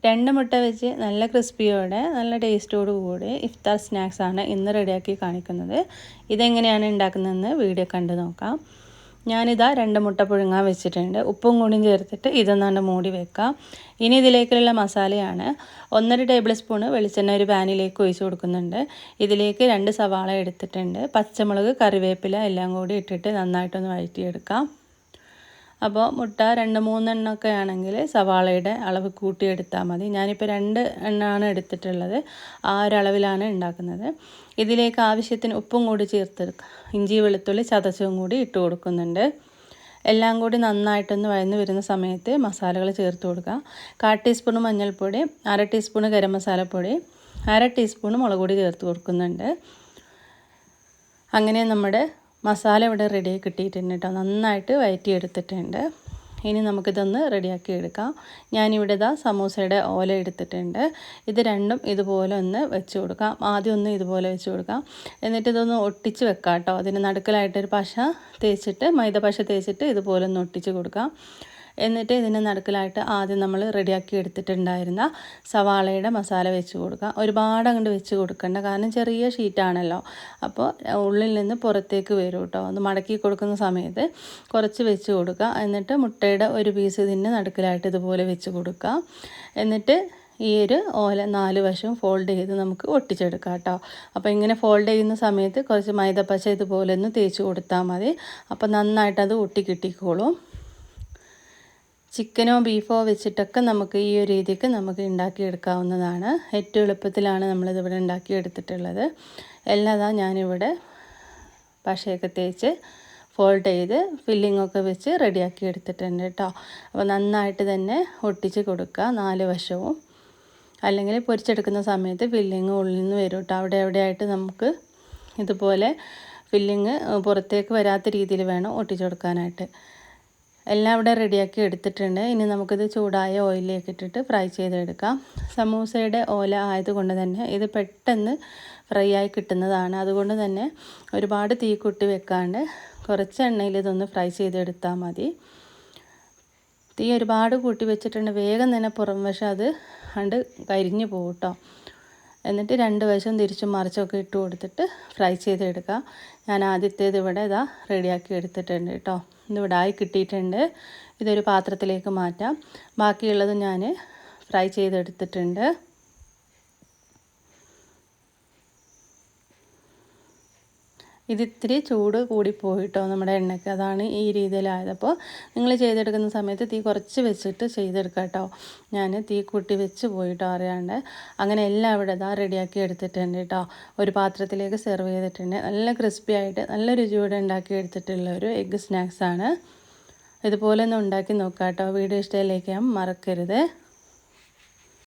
2 മുട്ട വെച്ച് നല്ല ക്രിസ്പിയോടെ നല്ല ടേസ്റ്റോടു കൂടി ഇഫ്താർ സ്നാക്സാണ് ഇന്ന് റെഡിയാക്കി കാണിക്കുന്നത്. ഇതെങ്ങനെയാണ് ഉണ്ടാക്കുന്നതെന്ന് വീഡിയോ കണ്ടു നോക്കാം. ഞാനിതാ 2 മുട്ട പുഴുങ്ങാൻ വെച്ചിട്ടുണ്ട്. ഉപ്പും കൂടിയും ചേർത്തിട്ട് ഇതൊന്നാണ്ട് മൂടി വെക്കാം. ഇനി ഇതിലേക്കുള്ള മസാലയാണ് 1.5 ടേബിൾ സ്പൂൺ വെളിച്ചെണ്ണ ഒരു പാനിലേക്ക് ഒഴിച്ച് കൊടുക്കുന്നുണ്ട്. ഇതിലേക്ക് 2 സവാള എടുത്തിട്ടുണ്ട്. പച്ചമുളക്, കറിവേപ്പില എല്ലാം കൂടി ഇട്ടിട്ട് നന്നായിട്ടൊന്ന് വഴറ്റിയെടുക്കാം. അപ്പോൾ മുട്ട 2-3 എണ്ണമൊക്കെ ആണെങ്കിൽ സവാളയുടെ അളവ് കൂട്ടിയെടുത്താൽ മതി. ഞാനിപ്പോൾ 2 എണ്ണമാണ് എടുത്തിട്ടുള്ളത്. ആ ഒരളവിലാണ് ഉണ്ടാക്കുന്നത്. ഇതിലേക്ക് ആവശ്യത്തിന് ഉപ്പും കൂടി ചേർത്തെടുക്കുക. ഇഞ്ചി വെളുത്തുള്ളി ചതച്ചതും കൂടി ഇട്ട് കൊടുക്കുന്നുണ്ട്. എല്ലാം കൂടി നന്നായിട്ടൊന്ന് വഴന്ന് വരുന്ന സമയത്ത് മസാലകൾ ചേർത്ത് കൊടുക്കുക. 1/4 ടീസ്പൂൺ മഞ്ഞൾപ്പൊടി, 1/2 ടീസ്പൂൺ ഗരം മസാലപ്പൊടി, 1/2 ടീസ്പൂൺ മുളക് പൊടി ചേർത്ത് കൊടുക്കുന്നുണ്ട്. അങ്ങനെ നമ്മുടെ മസാല ഇവിടെ റെഡിയായി കിട്ടിയിട്ടുണ്ട് കേട്ടോ. നന്നായിട്ട് വഴറ്റിയെടുത്തിട്ടുണ്ട്. ഇനി നമുക്കിതൊന്ന് റെഡിയാക്കി എടുക്കാം. ഞാനിവിടെ സമൂസയുടെ ഓല എടുത്തിട്ടുണ്ട്. ഇത് രണ്ടും ഇതുപോലെ ഒന്ന് വെച്ച് കൊടുക്കാം. ആദ്യം ഒന്ന് ഇതുപോലെ വെച്ച് കൊടുക്കാം. എന്നിട്ട് ഇതൊന്ന് ഒട്ടിച്ച് വെക്കാം കേട്ടോ. അതിന് നടുക്കലായിട്ടൊരു പശ തേച്ചിട്ട്, മൈദ പശ തേച്ചിട്ട് ഇതുപോലെ ഒന്ന് ഒട്ടിച്ച് കൊടുക്കാം. എന്നിട്ട് ഇതിൻ്റെ നടുക്കലായിട്ട് ആദ്യം നമ്മൾ റെഡിയാക്കി എടുത്തിട്ടുണ്ടായിരുന്ന സവാളയുടെ മസാല വെച്ച് കൊടുക്കുക. ഒരുപാട് അങ്ങോട്ട് വെച്ച് കൊടുക്കണ്ട, കാരണം ചെറിയ ഷീറ്റാണല്ലോ. അപ്പോൾ ഉള്ളിൽ നിന്ന് പുറത്തേക്ക് വരും കേട്ടോ. ഒന്ന് മടക്കി കൊടുക്കുന്ന സമയത്ത് കുറച്ച് വെച്ച് കൊടുക്കുക. എന്നിട്ട് മുട്ടയുടെ ഒരു പീസ് ഇതിൻ്റെ നടുക്കലായിട്ട് ഇതുപോലെ വെച്ച് കൊടുക്കുക. എന്നിട്ട് ഈ ഒരു ഓല 4 വശവും ഫോൾഡ് ചെയ്ത് നമുക്ക് ഒട്ടിച്ചെടുക്കാം കേട്ടോ. അപ്പോൾ ഇങ്ങനെ ഫോൾഡ് ചെയ്യുന്ന സമയത്ത് കുറച്ച് മൈദപ്പശ ഇതുപോലെ ഒന്ന് തേച്ച് കൊടുത്താൽ മതി. അപ്പോൾ നന്നായിട്ടത് ഒട്ടി കിട്ടിക്കോളും. ചിക്കനോ ബീഫോ വെച്ചിട്ടൊക്കെ നമുക്ക് ഈ ഒരു രീതിക്ക് നമുക്ക് ഉണ്ടാക്കിയെടുക്കാവുന്നതാണ്. ഏറ്റവും എളുപ്പത്തിലാണ് നമ്മളിതിവിടെ ഉണ്ടാക്കിയെടുത്തിട്ടുള്ളത്. എല്ലാം ഞാനിവിടെ പശയൊക്കെ തേച്ച് ഫോൾഡ് ചെയ്ത് ഫില്ലിങ്ങൊക്കെ വെച്ച് റെഡിയാക്കി എടുത്തിട്ടുണ്ട് കേട്ടോ. അപ്പോൾ നന്നായിട്ട് തന്നെ ഒട്ടിച്ച് കൊടുക്കുക 4 വശവും. അല്ലെങ്കിൽ പൊരിച്ചെടുക്കുന്ന സമയത്ത് ഫില്ലിങ് ഉള്ളിൽ നിന്ന് വരും കേട്ടോ. അവിടെ എവിടെയായിട്ട് നമുക്ക് ഇതുപോലെ ഫില്ലിങ് പുറത്തേക്ക് വരാത്ത രീതിയിൽ വേണം ഒട്ടിച്ചു കൊടുക്കാനായിട്ട്. എല്ലാം ഇവിടെ റെഡിയാക്കി എടുത്തിട്ടുണ്ട്. ഇനി നമുക്കിത് ചൂടായ ഓയിലിലേക്ക് ഇട്ടിട്ട് ഫ്രൈ ചെയ്തെടുക്കാം. സമൂസയുടെ ഓല ആയതുകൊണ്ട് തന്നെ ഇത് പെട്ടെന്ന് ഫ്രൈ ആയി കിട്ടുന്നതാണ്. അതുകൊണ്ട് തന്നെ ഒരുപാട് തീ കൂട്ടി വെക്കാണ്ട് കുറച്ച് എണ്ണയിൽ ഇതൊന്ന് ഫ്രൈ ചെയ്തെടുത്താൽ മതി. തീ ഒരുപാട് കൂട്ടി വെച്ചിട്ടുണ്ട് വേഗം തന്നെ പുറം വശം അത് കണ്ട് കരിഞ്ഞു പോകും കേട്ടോ. എന്നിട്ട് 2 വശം തിരിച്ചും മറിച്ചൊക്കെ ഇട്ട് കൊടുത്തിട്ട് ഫ്രൈ ചെയ്തെടുക്കുക. ഞാൻ ആദ്യത്തേത് ഇവിടെ റെഡിയാക്കി എടുത്തിട്ടുണ്ട് കേട്ടോ. ഇതിവിടെ ആയി കിട്ടിയിട്ടുണ്ട്. ഇതൊരു പാത്രത്തിലേക്ക് മാറ്റാം. ബാക്കിയുള്ളത് ഞാൻ ഫ്രൈ ചെയ്തെടുത്തിട്ടുണ്ട്. ഇതിത്തിരി ചൂട് കൂടിപ്പോയിട്ടോ നമ്മുടെ എണ്ണയ്ക്ക്. അതാണ് ഈ രീതിയിലായത്. അപ്പോൾ നിങ്ങൾ ചെയ്തെടുക്കുന്ന സമയത്ത് തീ കുറച്ച് വെച്ചിട്ട് ചെയ്തെടുക്കുക കേട്ടോ. ഞാൻ തീ കൂട്ടി വെച്ച് പോയിട്ടോ അറിയാണ്ട്. അങ്ങനെ എല്ലാം ഇവിടെ റെഡിയാക്കി എടുത്തിട്ടുണ്ട് കേട്ടോ. ഒരു പാത്രത്തിലേക്ക് സെർവ് ചെയ്തിട്ടുണ്ട്. നല്ല ക്രിസ്പി ആയിട്ട് നല്ല രുചിയോടെ ഉണ്ടാക്കി എടുത്തിട്ടുള്ള ഒരു എഗ്ഗ് സ്നാക്സാണ്. ഇതുപോലെ ഒന്ന് ഉണ്ടാക്കി നോക്കാം കേട്ടോ. വീഡിയോ ഇഷ്ടമായിലേക്ക് മറക്കരുത്.